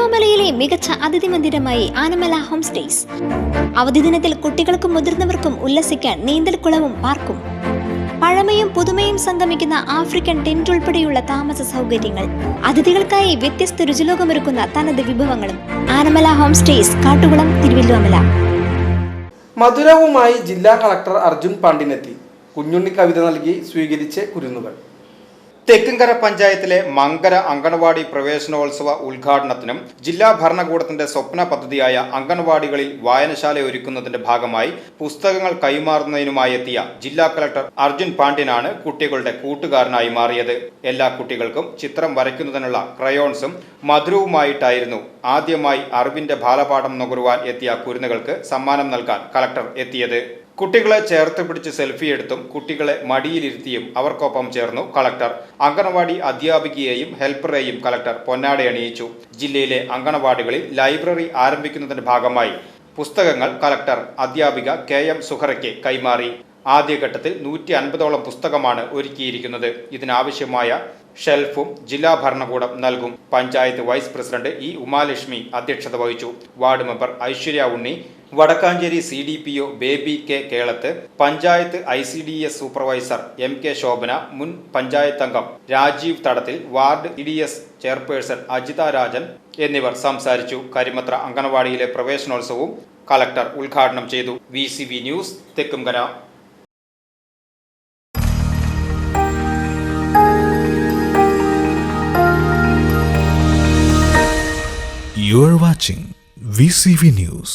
തിരുവല്ലോമലയിലെ മികച്ച അതിഥി മന്ദിരമായി Anamala home stays. അവധി ദിനത്തിൽ കുട്ടികൾക്കും മുതിർന്നവർക്കും ഉല്ലസിക്കാൻ നീന്തൽക്കുളവും പാർക്കും. പഴമയും പുതുമയും സംഗമിക്കുന്ന ആഫ്രിക്കൻ ടെന്റ് ഉൾപ്പെടെയുള്ള താമസ സൗകര്യങ്ങൾ, അതിഥികൾക്കായി വ്യത്യസ്ത രുചിലോകമൊരുക്കുന്ന തനത് വിഭവങ്ങളും. Anamala home stays, Kattukulam, Thiruvallomala. മധുരവുമായി ജില്ലാ കളക്ടർ അർജുൻ പാണ്ഡ്യനെത്തി. കുഞ്ഞുണ്ണി കവിത നൽകി സ്വീകരിച്ച് കുരുന്നുകൾ. തെക്കുംകര പഞ്ചായത്തിലെ മങ്കര അങ്കണവാടി പ്രവേശനോത്സവ ഉദ്ഘാടനത്തിനും ജില്ലാ ഭരണകൂടത്തിന്റെ സ്വപ്ന പദ്ധതിയായ അങ്കണവാടികളിൽ വായനശാല ഒരുക്കുന്നതിന്റെ ഭാഗമായി പുസ്തകങ്ങൾ കൈമാറുന്നതിനുമായി എത്തിയ ജില്ലാ കളക്ടർ അർജുൻ പാണ്ഡ്യനാണ് കുട്ടികളുടെ കൂട്ടുകാരനായി മാറിയത്. എല്ലാ കുട്ടികൾക്കും ചിത്രം വരയ്ക്കുന്നതിനുള്ള ക്രയോൺസും മധുരവുമായിട്ടായിരുന്നു ആദ്യമായി അറിവിന്റെ ബാലപാഠം നുകരുവാൻ എത്തിയ കുരുന്നുകൾക്ക് സമ്മാനം നൽകാൻ കളക്ടർ എത്തിയത്. കുട്ടികളെ ചേർത്ത് പിടിച്ച് സെൽഫി എടുത്തും കുട്ടികളെ മടിയിലിരുത്തിയും അവർക്കൊപ്പം ചേർന്നു കളക്ടർ. അങ്കണവാടി അധ്യാപികയെയും ഹെൽപ്പറെയും കളക്ടർ പൊന്നാട അണിയിച്ചു. ജില്ലയിലെ അങ്കണവാടികളിൽ ലൈബ്രറി ആരംഭിക്കുന്നതിന്റെ ഭാഗമായി പുസ്തകങ്ങൾ കളക്ടർ അധ്യാപിക KM സുഹറയ്ക്ക് കൈമാറി. ആദ്യഘട്ടത്തിൽ 150ഓളം പുസ്തകമാണ് ഒരുക്കിയിരിക്കുന്നത്. ഇതിനാവശ്യമായ ഷെൽഫും ജില്ലാ ഭരണകൂടം നൽകും. Panchayat vice president E Umalakshmi അധ്യക്ഷത വഹിച്ചു. Ward member Aishwarya Unni, Vadakkanchery CDPO Baby K Kelath, panchayat ICDS supervisor MK Shobhana, മുൻ പഞ്ചായത്ത് അംഗം Rajeev Thadathil, ward CDS chairperson Ajitha Rajan എന്നിവർ സംസാരിച്ചു. കരിമത്ര അങ്കണവാടിയിലെ പ്രവേശനോത്സവവും കളക്ടർ ഉദ്ഘാടനം ചെയ്തു. VCV news, Thekkumkara. You are watching VCV News.